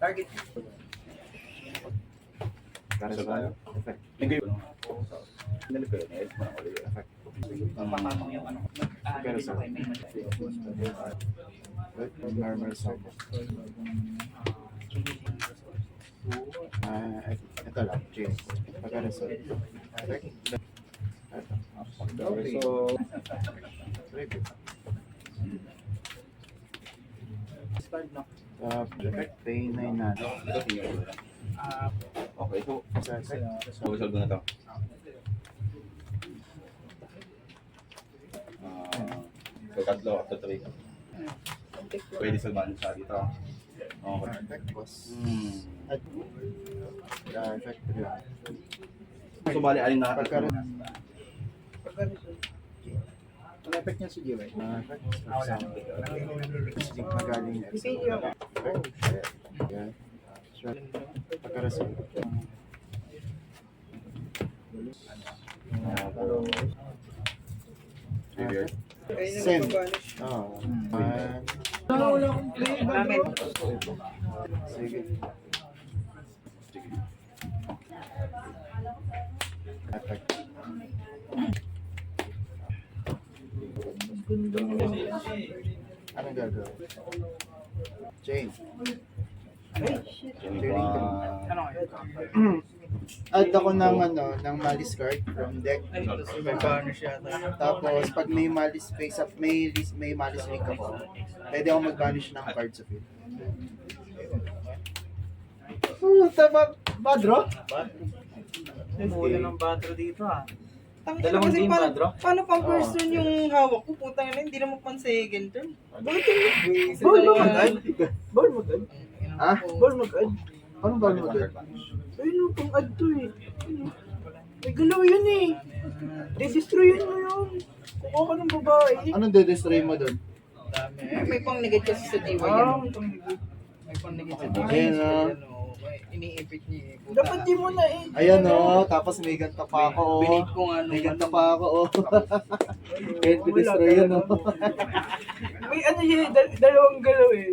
Target. Para sa effect. Hindi ko. Nalipin na ito mga ulit. Effect. Papatong yung ano. Pero sa normal song. Ito lang, James. Pagkara sa effect. Okay, so Effect, pain na yun natin. okay, so Sa effect. solve ko na to. So tatlo, after 3. Pwede salbahan siya dito. Okay. Effect was Hmm. effect. So bali, alin na Pagkara Ang effect niya si Jiway. effect. Magaling na. Yan. Pagkara sa Trigger. send. Oh. Wala akong play. Namin. Sige. Effect. Anong gagawin? Jane. Ano kayo? Add ako ng ng Malice card from deck. May banish yata. Tapos pag may Malice face up, may Malice link ako. Pwede ako mag-banish ng card sa field. Tama, Badro? Mula ng batro dito ah. Dalawang Kasi team paano- ba, Dro? Paano pang first turn yung hawak ko? Putang ina, hindi naman pang second turn. Bakit yung Ball mag-add. Ball mag-add. Ah? Ball mag-add. Anong ba mo doon? Ayun o, pang-add to eh. Ayun, oh. May galaw yun eh. De-destroyin mo yun. Kung ako ng babae. Anong de-destroy mo doon? May pang negate kasi sa DY Ah, yan. May pang negate sa DY. Ayan, ah. Iniipit niya eh. dapat di mo na eh. Ayan tapos may ganta pa ako Binate ko nga May nung ganta pa ako Kahit Wala de-destroy yan talaga. May ano yun, dalawang galaw eh.